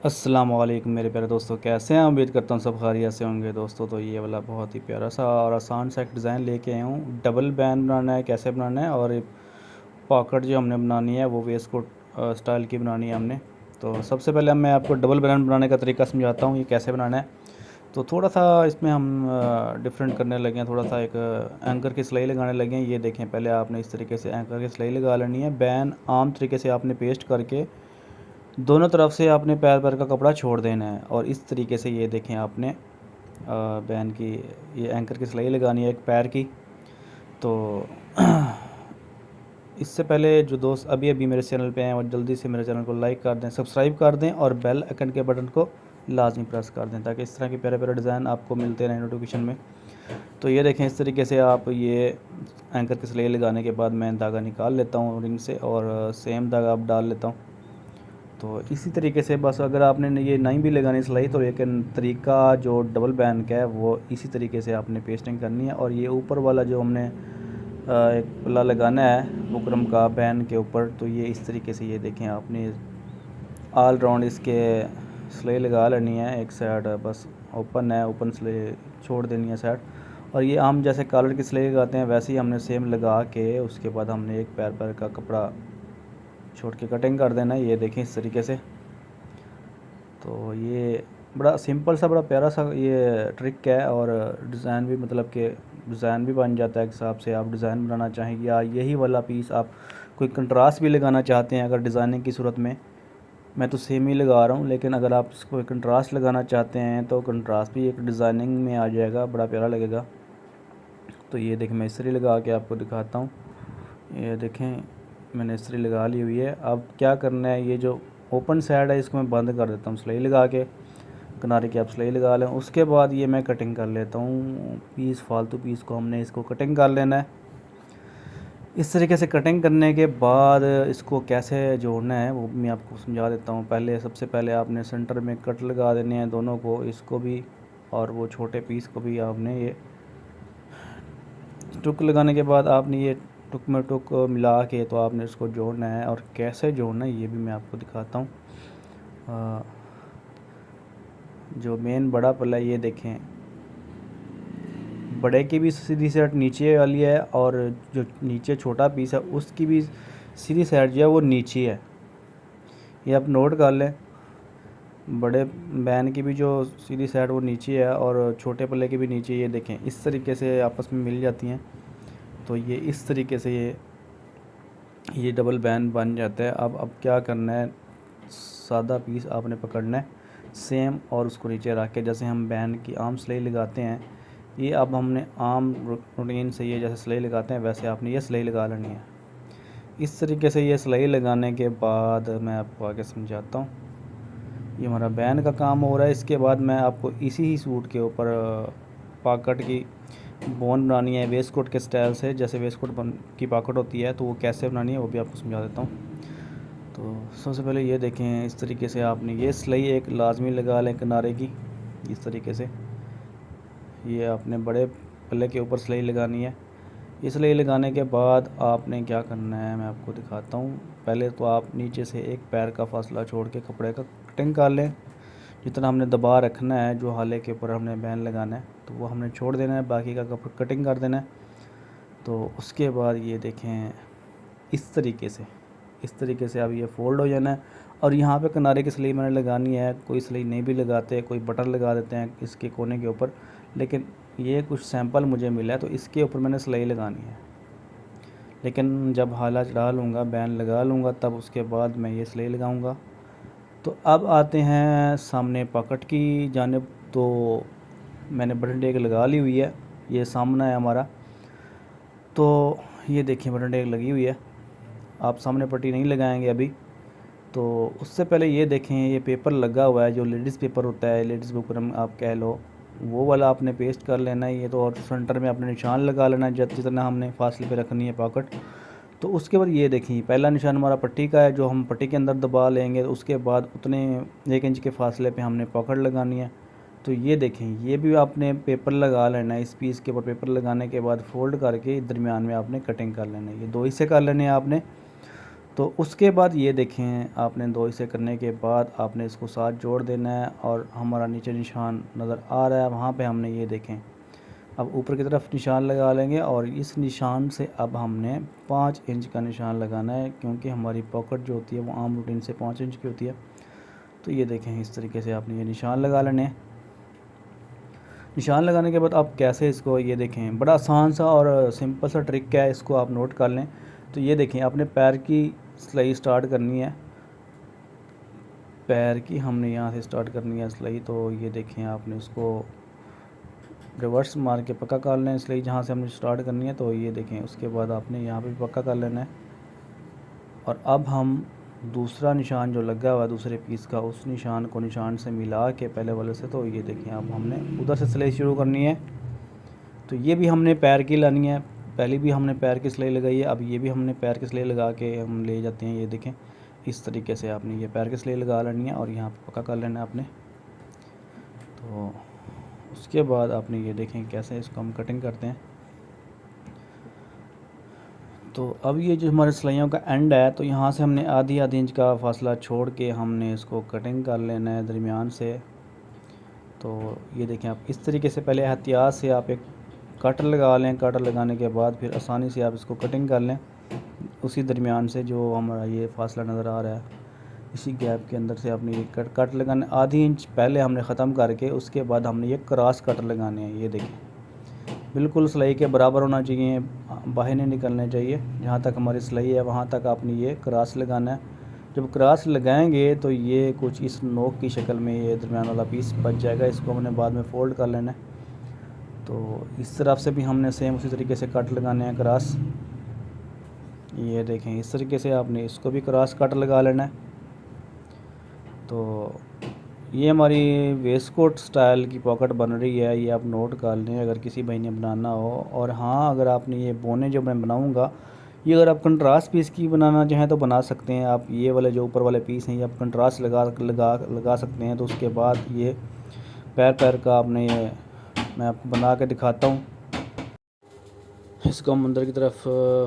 अस्सलाम वालेकुम मेरे प्यारे दोस्तों, कैसे हैं? उम्मीद करता हूँ सब खैरियत से होंगे दोस्तों। तो ये वाला बहुत ही प्यारा सा और आसान सा एक डिज़ाइन लेके आया हूँ। डबल बैन बनाना है, कैसे बनाना है, और पॉकेट जो हमने बनानी है वो वेस्ट कोट स्टाइल की बनानी है हमने। तो सबसे पहले मैं आपको डबल बैन बनाने का तरीका समझाता हूँ, ये कैसे बनाना है। तो थोड़ा सा इसमें हम डिफरेंट करने लगे हैं, थोड़ा सा एक एंकर की सिलाई लगाने लगे हैं। ये देखें, पहले आपने इस तरीके से एंकर की सिलाई लगा लेनी है। बैन आम तरीके से आपने पेस्ट करके दोनों तरफ से आपने पैर पैर का कपड़ा छोड़ देना है, और इस तरीके से ये देखें आपने बैन की ये एंकर की सिलाई लगानी है एक पैर की। तो इससे पहले जो दोस्त अभी अभी मेरे चैनल पे हैं वो जल्दी से मेरे चैनल को लाइक कर दें, सब्सक्राइब कर दें और बेल आइकन के बटन को लाजमी प्रेस कर दें, ताकि इस तरह के प्यारे प्यारे डिज़ाइन आपको मिलते रहें नोटिफिकेशन में। तो ये देखें, इस तरीके से आप ये एंकर की सिलाई लगाने के बाद मैं धागा निकाल लेता हूँ रिंग से, और सेम धागा अब डाल लेता हूँ। तो इसी तरीके से बस, अगर आपने ये नहीं भी लगानी सिलाई तो लेकिन तरीका जो डबल बैन का है वो इसी तरीके से आपने पेस्टिंग करनी है। और ये ऊपर वाला जो हमने एक पल्ला लगाना है बुकरम का बैन के ऊपर, तो ये इस तरीके से ये देखें आपने ऑल राउंड इसके सिलाई लगा लेनी है। एक साइड बस ओपन है, ओपन सिलाई छोड़ देनी है साइड। और ये हम जैसे कॉलर की सिलाई लगाते हैं वैसे ही हमने सेम लगा के उसके बाद हमने एक पैर पैर का कपड़ा छोड़ के कटिंग कर देना है। ये देखें इस तरीके से। तो ये बड़ा सिंपल सा, बड़ा प्यारा सा ये ट्रिक है, और डिज़ाइन भी मतलब कि डिज़ाइन भी बन जाता है एक हिसाब से। आप डिज़ाइन बनाना चाहेंगे या यही वाला पीस आप कोई कंट्रास्ट भी लगाना चाहते हैं अगर डिज़ाइनिंग की सूरत में, मैं तो सेम ही लगा रहा हूँ, लेकिन अगर आप इसको कंट्रास्ट लगाना चाहते हैं तो कंट्रास्ट भी एक डिज़ाइनिंग में आ जाएगा, बड़ा प्यारा लगेगा। तो ये देखें, मैं इस्त्री लगा के आपको दिखाता हूँ। ये देखें, मैंने इस्त्री लगा ली हुई है। अब क्या करना है, ये जो ओपन साइड है इसको मैं बंद कर देता हूँ सिलाई लगा के। किनारे की आप सिलाई लगा लें, उसके बाद ये मैं कटिंग कर लेता हूँ पीस, फालतू पीस को हमने इसको कटिंग कर लेना है। इस तरीके से कटिंग करने के बाद इसको कैसे जोड़ना है वो मैं आपको समझा देता हूँ। पहले सबसे पहले आपने सेंटर में कट लगा देने हैं दोनों को, इसको भी और वो छोटे पीस को भी। आपने ये टुक लगाने के बाद आपने ये टुक में टुक मिला के तो आपने इसको जोड़ना है, और कैसे जोड़ना है ये भी मैं आपको दिखाता हूँ। जो मेन बड़ा पल्ला ये देखें, बड़े की भी सीधी साइड नीचे वाली है, और जो नीचे छोटा पीस है उसकी भी सीधी साइड जो है वो नीचे है। ये आप नोट कर लें, बड़े बैन की भी जो सीधी साइड वो नीचे है और छोटे पल्ले की भी नीचे। ये देखें, इस तरीके से आपस में मिल जाती हैं। तो ये इस तरीके से ये डबल बैन बन जाता है। अब क्या करना है, सादा पीस आपने पकड़ना है सेम, और उसको नीचे रख के जैसे हम बैन की आम सिलाई लगाते हैं, ये अब हमने आम रूटीन से ये जैसे सिलाई लगाते हैं वैसे आपने ये सिलाई लगा लेनी है। इस तरीके से ये सिलाई लगाने के बाद मैं आपको आगे समझाता हूँ। ये हमारा बैन का काम हो रहा है। इसके बाद मैं आपको इसी ही सूट के ऊपर पॉकेट की बोन बनानी है वेस्ट कोट के स्टाइल से, जैसे वेस्ट कोट की पॉकेट होती है तो वो कैसे बनानी है वो भी आपको समझा देता हूँ। तो सबसे पहले ये देखें, इस तरीके से आपने ये सिलाई एक लाजमी लगा लें किनारे की। इस तरीके से ये आपने बड़े पल्ले के ऊपर सिलाई लगानी है। ये सिलाई लगाने के बाद आपने क्या करना है मैं आपको दिखाता हूँ। पहले तो आप नीचे से एक पैर का फासला छोड़ के कपड़े का कटिंग कर लें। जितना हमने दबा रखना है, जो हाले के ऊपर हमने बैन लगाना है तो वो हमने छोड़ देना है, बाकी का कपड़ा कटिंग कर देना है। तो उसके बाद ये देखें, इस तरीके से अब ये फ़ोल्ड हो जाना है। और यहाँ पे किनारे की सिलाई मैंने लगानी है। कोई सिलाई नहीं भी लगाते, कोई बटन लगा देते हैं इसके कोने के ऊपर, लेकिन ये कुछ सैंपल मुझे मिला है तो इसके ऊपर मैंने सिलाई लगानी है। लेकिन जब हाला चढ़ा लूँगा, बैन लगा लूँगा, तब उसके बाद मैं ये सिलाई लगाऊँगा। तो अब आते हैं सामने पॉकेट की जानिब। तो मैंने बटन टेक लगा ली हुई है, ये सामना है हमारा। तो ये देखिए बटन टेक लगी हुई है। आप सामने पट्टी नहीं लगाएंगे अभी। तो उससे पहले ये देखें, ये पेपर लगा हुआ है जो लेडीज़ पेपर होता है, लेडीज़ बुकरम आप कह लो, वो वाला आपने पेस्ट कर लेना है। ये तो और सेंटर में आपने निशान लगा लेना है जितना हमने फासले पे रखनी है पॉकेट। तो उसके बाद ये देखिए, पहला निशान हमारा पट्टी का है जो हम पट्टी के अंदर दबा लेंगे। उसके बाद उतने 1 इंच के फासले पे हमने पॉकेट लगानी है। तो ये देखें, ये भी आपने पेपर लगा लेना है। इस पीस के ऊपर पेपर लगाने के बाद फ़ोल्ड करके दरमियान में आपने कटिंग कर लेना है। ये 2 हिस्से कर लेने हैं आपने। तो उसके बाद ये देखें, आपने 2 हिस्से करने के बाद आपने इसको साथ जोड़ देना है और हमारा नीचे निशान नज़र आ रहा है, वहाँ पे हमने ये देखें अब ऊपर की तरफ निशान लगा लेंगे और इस निशान से अब हमने 5 इंच का निशान लगाना है, क्योंकि हमारी पॉकेट जो होती है वो आम रूटीन से 5 इंच की होती है। तो ये देखें, इस तरीके से आपने ये निशान लगा लेने हैं। निशान लगाने के बाद आप कैसे इसको, ये देखें बड़ा आसान सा और सिंपल सा ट्रिक है, इसको आप नोट कर लें। तो ये देखें, आपने पैर की सिलाई स्टार्ट करनी है, पैर की हमने यहाँ से स्टार्ट करनी है सिलाई। तो ये देखें, आपने उसको रिवर्स मार के पक्का कर लें सिलाई जहाँ से हमने स्टार्ट करनी है। तो ये देखें, उसके बाद आपने यहाँ पे भी पक्का कर लेना है। और अब हम दूसरा निशान जो लगा हुआ है दूसरे पीस का, उस निशान को निशान से मिला के पहले वाले से, तो ये देखें अब हमने उधर से सिलाई शुरू करनी है। तो ये भी हमने पैर की लानी है, पहले भी हमने पैर की सिलाई लगाई है, अब ये भी हमने पैर की सिलाई लगा के हम ले जाते हैं। ये देखें, इस तरीके से आपने ये पैर की सिलाई लगा लेनी है और यहाँ पर पक्का कर लेना है आपने। तो उसके बाद आपने ये देखें कैसे इसको हम कटिंग करते हैं। तो अब ये जो हमारे सिलाइयों का एंड है, तो यहाँ से हमने आधी इंच का फासला छोड़ के हमने इसको कटिंग कर लेना है दरमियान से। तो ये देखें, आप इस तरीके से पहले एहतियात से आप एक कटर लगा लें, कटर लगाने के बाद फिर आसानी से आप इसको कटिंग कर लें उसी दरमियान से जो हमारा ये फासला नज़र आ रहा है, इसी गैप के अंदर से आपने ये कट लगाने। आधी इंच पहले हमने ख़त्म करके उसके बाद हमने ये क्रॉस कटर लगाने हैं। ये देखें, बिल्कुल सिलाई के बराबर होना चाहिए, बाहर नहीं निकलने चाहिए। जहाँ तक हमारी सिलाई है वहाँ तक आपने ये क्रॉस लगाना है। जब क्रॉस लगाएंगे तो ये कुछ इस नोक की शक्ल में ये दरमियान वाला पीस बच जाएगा। इसको हमने बाद में फ़ोल्ड कर लेना है। तो इस तरफ से भी हमने सेम उसी तरीके से कट लगाने हैं क्रॉस। ये देखें, इस तरीके से आपने इसको भी क्रॉस कट लगा लेना है। तो ये हमारी वेस्ट कोट स्टाइल की पॉकेट बन रही है, ये आप नोट कर लें अगर किसी भाई ने बनाना हो। और हाँ, अगर आपने ये बोने जो मैं बनाऊंगा, ये अगर आप कंट्रास्ट पीस की बनाना चाहें तो बना सकते हैं आप। ये वाले जो ऊपर वाले पीस हैं ये आप कंट्रास्ट लगा सकते हैं। तो उसके बाद ये पैर का आपने ये मैं आपको बना के दिखाता हूँ। इसको हम अंदर की तरफ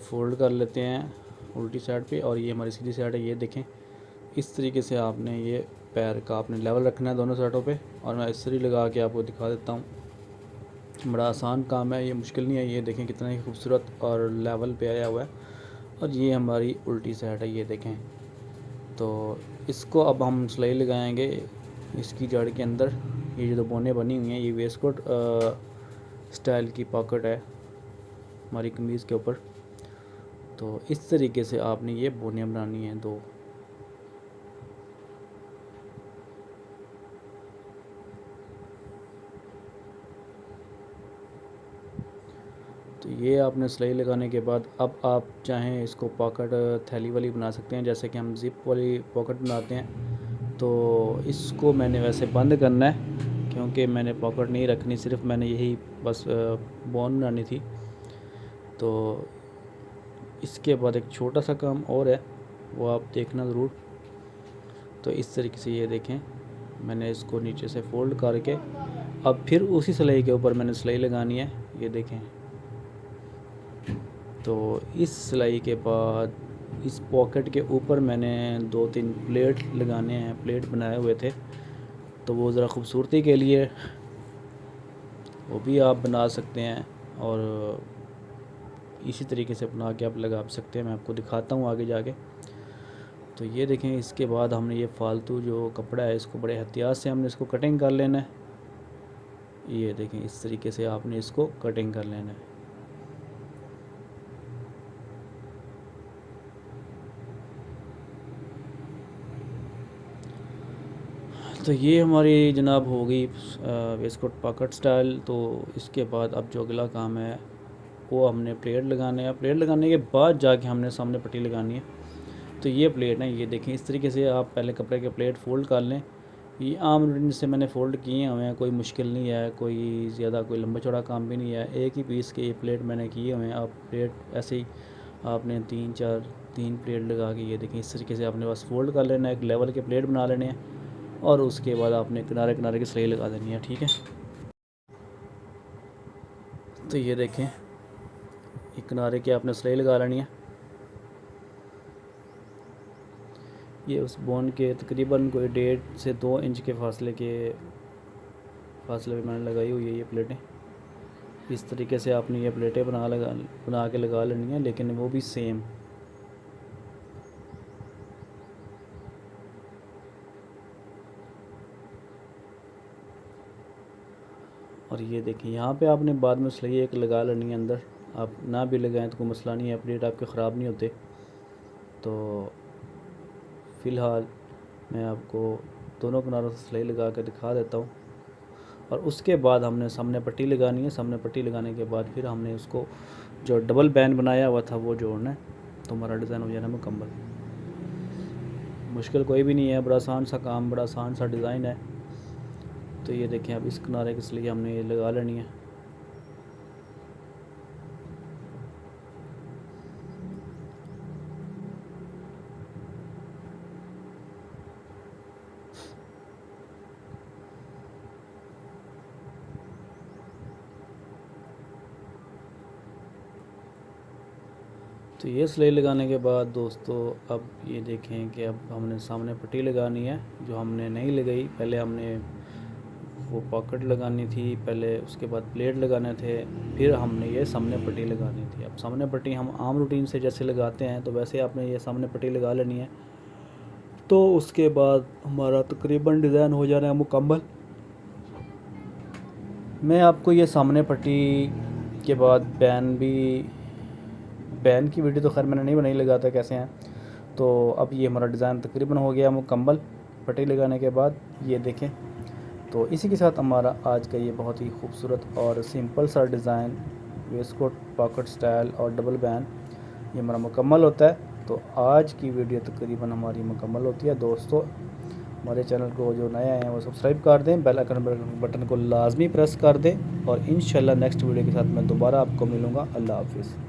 फोल्ड कर लेते हैं उल्टी साइड पे, और ये हमारी सीधी साइड है। ये देखें, इस तरीके से आपने ये पैर का आपने लेवल रखना है दोनों साइडों पे। और मैं इस्त्री लगा के आपको दिखा देता हूँ, बड़ा आसान काम है, ये मुश्किल नहीं है। ये देखें कितना ही खूबसूरत और लेवल पे आया हुआ है। और ये हमारी उल्टी साइड है, ये देखें। तो इसको अब हम सिलाई लगाएंगे इसकी जड़ के अंदर। ये जो बोने बनी हुई हैं, ये वेस्ट कोट स्टाइल की पॉकेट है हमारी कमीज़ के ऊपर। तो इस तरीके से आपने ये बोने बनानी है दो। तो ये आपने सिलाई लगाने के बाद अब आप चाहें इसको पॉकेट थैली वाली बना सकते हैं, जैसे कि हम ज़िप वाली पॉकेट बनाते हैं। तो इसको मैंने वैसे बंद करना है, क्योंकि मैंने पॉकेट नहीं रखनी, सिर्फ मैंने यही बस बॉन बनानी थी। तो इसके बाद एक छोटा सा काम और है, वो आप देखना ज़रूर। तो इस तरीके से ये देखें, मैंने इसको नीचे से फ़ोल्ड करके अब फिर उसी सिलाई के ऊपर मैंने सिलाई लगानी है। ये देखें, तो इस सिलाई के बाद इस पॉकेट के ऊपर मैंने 2-3 प्लेट लगाने हैं, प्लेट बनाए हुए थे। तो वो ज़रा ख़ूबसूरती के लिए वो भी आप बना सकते हैं, और इसी तरीके से बना के आप लगा सकते हैं। मैं आपको दिखाता हूँ आगे जाके। तो ये देखें, इसके बाद हमने ये फालतू जो कपड़ा है इसको बड़े एहतियात से हमने इसको कटिंग कर लेना है। ये देखें, इस तरीके से आपने इसको कटिंग कर लेना है। तो ये हमारी जनाब हो गई वेस्ट कोट पॉकेट स्टाइल। तो इसके बाद अब जो अगला काम है वो हमने प्लेट लगाने हैं। प्लेट लगाने के बाद जाके हमने सामने पट्टी लगानी है। तो ये प्लेट है, ये देखें, इस तरीके से आप पहले कपड़े के प्लेट फ़ोल्ड कर लें। ये आम रूटीन से मैंने फ़ोल्ड किए हुए हैं, कोई मुश्किल नहीं है, कोई ज़्यादा कोई लंबा चौड़ा काम भी नहीं है। एक ही पीस के ये प्लेट मैंने किए हुए हैं। आप प्लेट ऐसे ही आपने 3 प्लेट लगा के, ये देखें, इस तरीके से आपने बस फ़ोल्ड कर लेना है, एक लेवल के प्लेट बना लेने हैं। और उसके बाद आपने किनारे किनारे की सिलाई लगा देनी है, ठीक है। तो ये देखें, एक किनारे की आपने सिलाई लगा लेनी है। ये उस बोन के तकरीबन कोई 1.5 से 2 इंच के फासले पे मैंने लगाई हुई है ये प्लेटें। इस तरीके से आपने ये प्लेटें बना के लगा लेनी है, लेकिन वो भी सेम। और ये देखिए यहाँ पे आपने बाद में सही एक लगा लेनी है अंदर। आप ना भी लगाएं तो कोई मसला नहीं है, प्लेट आपके ख़राब नहीं होते। तो फ़िलहाल मैं आपको दोनों किनारों से सिलाई लगा कर दिखा देता हूँ। और उसके बाद हमने सामने पट्टी लगानी है। सामने पट्टी लगाने के बाद फिर हमने उसको जो डबल बैन बनाया हुआ था वो जोड़ना है, तो हमारा डिज़ाइन हो जाना मुकम्मल। मुश्किल कोई भी नहीं है, बड़ा आसान सा काम, बड़ा आसान सा डिज़ाइन है। तो ये देखें, अब इस किनारे की सिलाई हमने ये लगा लेनी है। तो ये सिलाई लगाने के बाद दोस्तों अब ये देखें कि अब हमने सामने पट्टी लगानी है, जो हमने नहीं लगाई। पहले हमने वो पॉकेट लगानी थी, पहले उसके बाद प्लेट लगाने थे, फिर हमने ये सामने पट्टी लगानी थी। अब सामने पट्टी हम आम रूटीन से जैसे लगाते हैं, तो वैसे आपने ये सामने पट्टी लगा लेनी है। तो उसके बाद हमारा तकरीबन डिज़ाइन हो जाना है मुकम्मल। मैं आपको ये सामने पट्टी के बाद बैन की वीडियो तो खैर मैंने नहीं बनाई, लगाता कैसे हैं। तो अब ये हमारा डिज़ाइन तकरीबन हो गया मुकम्मल पट्टी लगाने के बाद, ये देखें। तो इसी के साथ हमारा आज का ये बहुत ही खूबसूरत और सिंपल सा डिज़ाइन वेस्टकोट पॉकेट स्टाइल और डबल बैन ये हमारा मुकम्मल होता है। तो आज की वीडियो तकरीबन हमारी मुकम्मल होती है। दोस्तों हमारे चैनल को जो नए आए हैं वो सब्सक्राइब कर दें, बेल आइकन बटन को लाजमी प्रेस कर दें, और इंशाल्लाह नेक्स्ट वीडियो के साथ मैं दोबारा आपको मिलूँगा। अल्लाह हाफिज़।